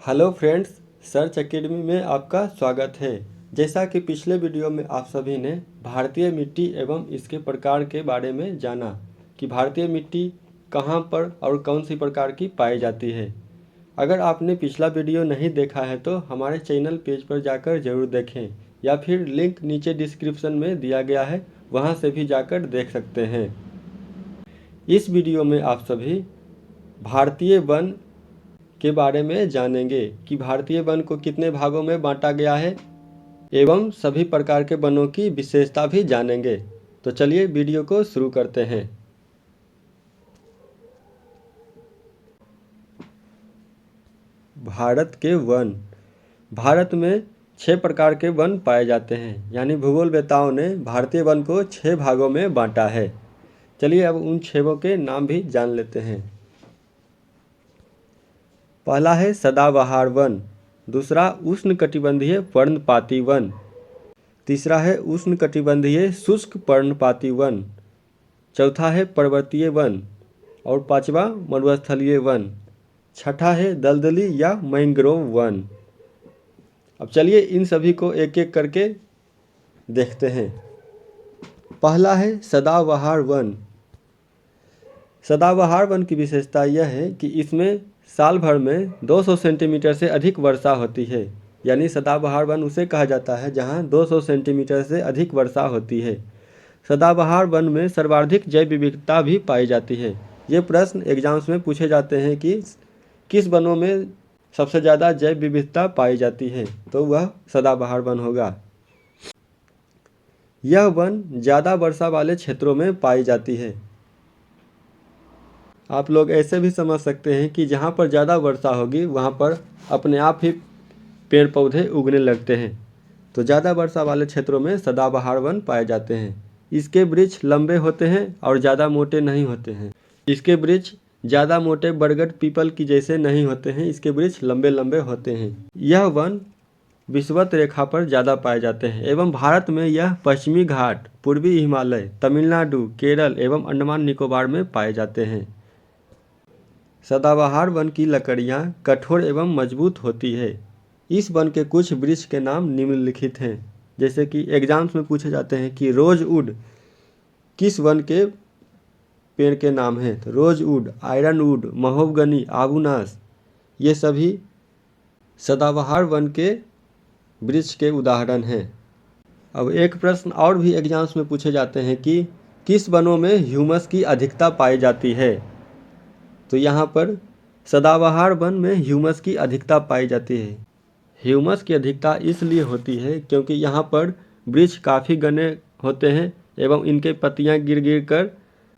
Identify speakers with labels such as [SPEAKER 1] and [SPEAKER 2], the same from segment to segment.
[SPEAKER 1] Hello friends, search academy में आपका स्वागत है। जैसा कि पिछले वीडियो में आप सभी ने भारतीय मिट्टी एवं इसके प्रकार के बारे में जाना कि भारतीय मिट्टी कहाँ पर और कौन सी प्रकार की पाई जाती है। अगर आपने पिछला वीडियो नहीं देखा है तो हमारे चैनल पेज पर जाकर ज़रूर देखें या फिर लिंक नीचे डिस्क्रिप्शन में दिया गया है, वहाँ से भी जाकर देख सकते हैं। इस वीडियो में आप सभी भारतीय वन के बारे में जानेंगे कि भारतीय वन को कितने भागों में बांटा गया है एवं सभी प्रकार के वनों की विशेषता भी जानेंगे। तो चलिए वीडियो को शुरू करते हैं। भारत के वन। भारत में 6 प्रकार के वन पाए जाते हैं, यानी भूगोलवेत्ताओं ने भारतीय वन को 6 भागों में बांटा है। चलिए अब उन 6 के नाम भी जान लेते हैं। पहला है सदाबहार वन, दूसरा उष्णकटिबंधीय पर्णपाती वन, तीसरा है उष्णकटिबंधीय शुष्क पर्णपाती वन, चौथा है पर्वतीय वन और पांचवा मरुस्थलीय वन, छठा है दलदली या मैंग्रोव वन। अब चलिए इन सभी को एक एक करके देखते हैं। पहला है सदाबहार वन। सदाबहार वन की विशेषता यह है कि इसमें साल भर में 200 सेंटीमीटर से अधिक वर्षा होती है, यानी सदाबहार वन उसे कहा जाता है जहां 200 सेंटीमीटर से अधिक वर्षा होती है। सदाबहार वन में सर्वाधिक जैव विविधता भी पाई जाती है। ये प्रश्न एग्जाम्स में पूछे जाते हैं कि किस वनों में सबसे ज़्यादा जैव विविधता पाई जाती है, तो वह सदाबहार वन होगा। यह वन ज़्यादा वर्षा वाले क्षेत्रों में पाई जाती है। आप लोग ऐसे भी समझ सकते हैं कि जहाँ पर ज़्यादा वर्षा होगी वहाँ पर अपने आप ही पेड़ पौधे उगने लगते हैं। तो ज़्यादा वर्षा वाले क्षेत्रों में सदाबहार वन पाए जाते हैं। इसके वृक्ष लंबे होते हैं और ज़्यादा मोटे नहीं होते हैं। इसके वृक्ष ज़्यादा मोटे बरगद पीपल की जैसे नहीं होते हैं, इसके वृक्ष लंबे लंबे होते हैं। यह वन विषुवत रेखा पर ज़्यादा पाए जाते हैं एवं भारत में यह पश्चिमी घाट, पूर्वी हिमालय, तमिलनाडु, केरल एवं अंडमान निकोबार में पाए जाते हैं। सदाबहार वन की लकड़ियाँ कठोर एवं मजबूत होती है। इस वन के कुछ वृक्ष के नाम निम्नलिखित हैं, जैसे कि एग्जाम्स में पूछे जाते हैं कि रोजवुड किस वन के पेड़ के नाम हैं। तो रोजवुड, आयरनवुड, महोगनी, आबूनास, ये सभी सदाबहार वन के वृक्ष के उदाहरण हैं। अब एक प्रश्न और भी एग्जाम्स में पूछे जाते हैं कि किस वनों में ह्यूमस की अधिकता पाई जाती है। तो यहाँ पर सदाबहार वन में ह्यूमस की अधिकता पाई जाती है। ह्यूमस की अधिकता इसलिए होती है क्योंकि यहाँ पर वृक्ष काफ़ी घने होते हैं एवं इनके पत्तियाँ गिर गिर कर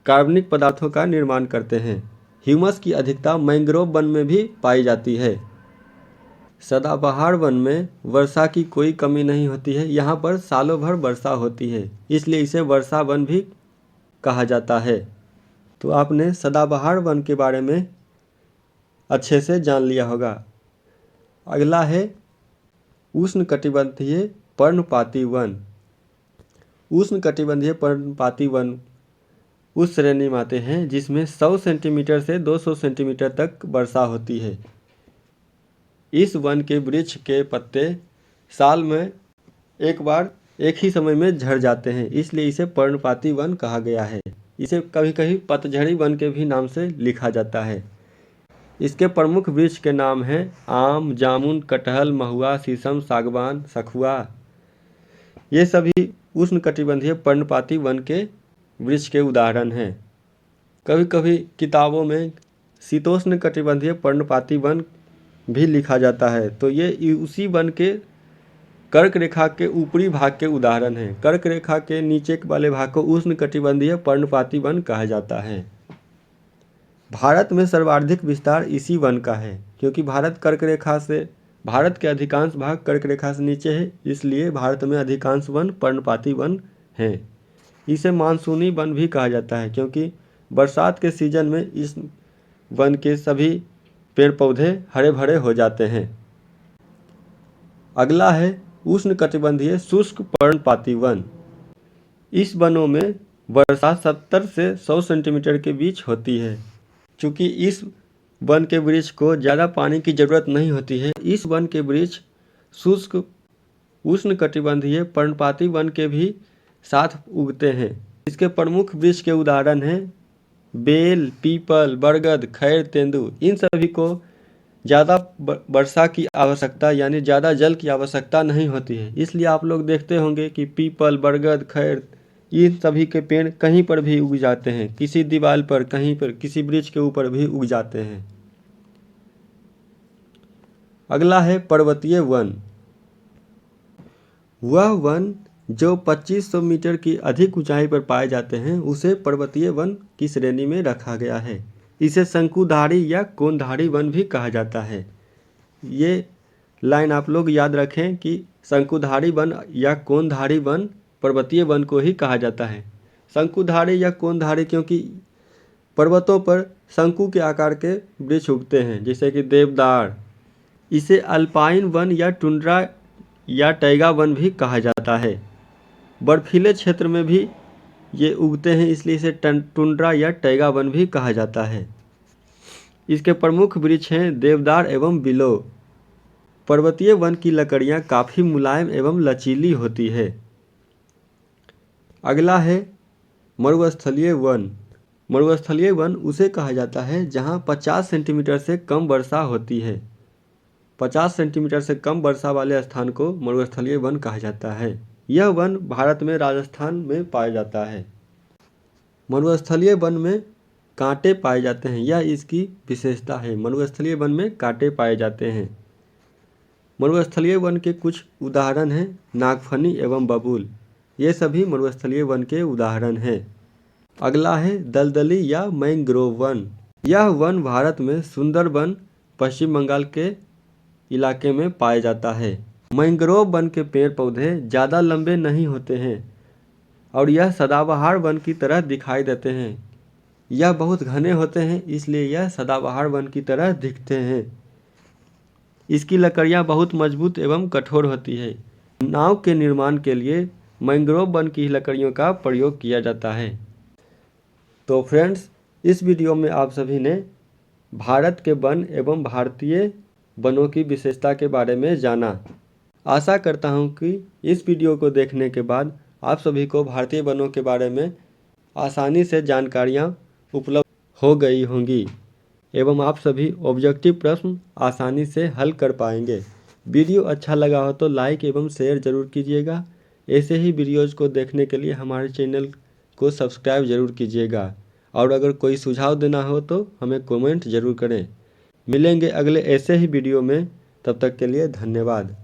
[SPEAKER 1] कार्बनिक पदार्थों का निर्माण करते हैं। ह्यूमस की अधिकता मैंग्रोव वन में भी पाई जाती है। सदाबहार वन में वर्षा की कोई कमी नहीं होती है। यहाँ पर सालों भर वर्षा होती है, इसलिए इसे वर्षा वन भी कहा जाता है। तो आपने सदाबहार वन के बारे में अच्छे से जान लिया होगा। अगला है उष्णकटिबंधीय पर्णपाती वन। उष्णकटिबंधीय पर्णपाती वन उस श्रेणी में आते हैं जिसमें 100 सेंटीमीटर से 200 सेंटीमीटर तक वर्षा होती है। इस वन के वृक्ष के पत्ते साल में एक बार एक ही समय में झड़ जाते हैं, इसलिए इसे पर्णपाती वन कहा गया है। इसे कभी कभी पतझड़ी वन के भी नाम से लिखा जाता है। इसके प्रमुख वृक्ष के नाम हैं आम, जामुन, कटहल, महुआ, शीशम, सागवान, सखुआ। ये सभी उष्णकटिबंधीय पर्णपाती वन के वृक्ष के उदाहरण हैं। कभी कभी किताबों में शीतोष्ण कटिबंधीय पर्णपाती वन भी लिखा जाता है, तो ये उसी वन के कर्क रेखा के ऊपरी भाग के उदाहरण हैं। कर्क रेखा के नीचे वाले भाग को उष्णकटिबंधीय पर्णपाती वन कहा जाता है। भारत में सर्वाधिक विस्तार इसी वन का है, क्योंकि भारत के अधिकांश भाग कर्क रेखा से नीचे है, इसलिए भारत में अधिकांश वन पर्णपाती वन हैं। इसे मानसूनी वन भी कहा जाता है, क्योंकि बरसात के सीजन में इस वन के सभी पेड़ पौधे हरे भरे हो जाते हैं। अगला है उष्णकटिबंधीय शुष्क पर्णपाती वन। इस वनों में वर्षा 70 से 100 सेंटीमीटर के बीच होती है। चूँकि इस वन के वृक्ष को ज़्यादा पानी की ज़रूरत नहीं होती है। इस वन के वृक्ष शुष्क उष्णकटिबंधीय पर्णपाती वन के भी साथ उगते हैं। इसके प्रमुख वृक्ष के उदाहरण हैं बेल, पीपल, बरगद, खैर, तेंदू। इन सभी को ज़्यादा वर्षा की आवश्यकता यानी ज़्यादा जल की आवश्यकता नहीं होती है। इसलिए आप लोग देखते होंगे कि पीपल, बरगद, खैर इन सभी के पेड़ कहीं पर भी उग जाते हैं, किसी दीवार पर, कहीं पर, किसी वृक्ष के ऊपर भी उग जाते हैं। अगला है पर्वतीय वन। वह वन जो 2500 मीटर की अधिक ऊंचाई पर पाए जाते हैं उसे पर्वतीय वन की श्रेणी में रखा गया है। इसे शंकुधारी या कोनधारी वन भी कहा जाता है। ये लाइन आप लोग याद रखें कि शंकुधारी वन या कोनधारी वन पर्वतीय वन को ही कहा जाता है। शंकुधारी या कोनधारी क्योंकि पर्वतों पर शंकु के आकार के वृक्ष उगते हैं, जैसे कि देवदार। इसे अल्पाइन वन या टुंड्रा या टैगा वन भी कहा जाता है। बर्फीले क्षेत्र में भी ये उगते हैं, इसलिए इसे टुंड्रा या टैगा वन भी कहा जाता है। इसके प्रमुख वृक्ष हैं देवदार एवं बिलो। पर्वतीय वन की लकड़ियाँ काफ़ी मुलायम एवं लचीली होती है। अगला है मरुस्थलीय वन। मरुस्थलीय वन उसे कहा जाता है जहाँ 50 सेंटीमीटर से कम वर्षा होती है। 50 सेंटीमीटर से कम वर्षा वाले स्थान को मरुस्थलीय वन कहा जाता है। यह वन भारत में राजस्थान में पाया जाता है। मरुस्थलीय वन में कांटे पाए जाते हैं, यह इसकी विशेषता है। मरुस्थलीय वन में कांटे पाए जाते हैं। मरुस्थलीय वन के कुछ उदाहरण हैं नागफनी एवं बबूल। ये सभी मरुस्थलीय वन के उदाहरण हैं। अगला है दलदली या मैंग्रोव वन। यह वन भारत में सुंदरबन पश्चिम बंगाल के इलाके में पाया जाता है। मैंग्रोव वन के पेड़ पौधे ज़्यादा लंबे नहीं होते हैं और यह सदाबहार वन की तरह दिखाई देते हैं। यह बहुत घने होते हैं, इसलिए यह सदाबहार वन की तरह दिखते हैं। इसकी लकड़ियाँ बहुत मजबूत एवं कठोर होती है। नाव के निर्माण के लिए मैंग्रोव वन की लकड़ियों का प्रयोग किया जाता है। तो फ्रेंड्स, इस वीडियो में आप सभी ने भारत के वन एवं भारतीय वनों की विशेषता के बारे में जाना। आशा करता हूं कि इस वीडियो को देखने के बाद आप सभी को भारतीय वनों के बारे में आसानी से जानकारियां उपलब्ध हो गई होंगी एवं आप सभी ऑब्जेक्टिव प्रश्न आसानी से हल कर पाएंगे। वीडियो अच्छा लगा हो तो लाइक एवं शेयर ज़रूर कीजिएगा। ऐसे ही वीडियोज़ को देखने के लिए हमारे चैनल को सब्सक्राइब ज़रूर कीजिएगा और अगर कोई सुझाव देना हो तो हमें कमेंट ज़रूर करें। मिलेंगे अगले ऐसे ही वीडियो में, तब तक के लिए धन्यवाद।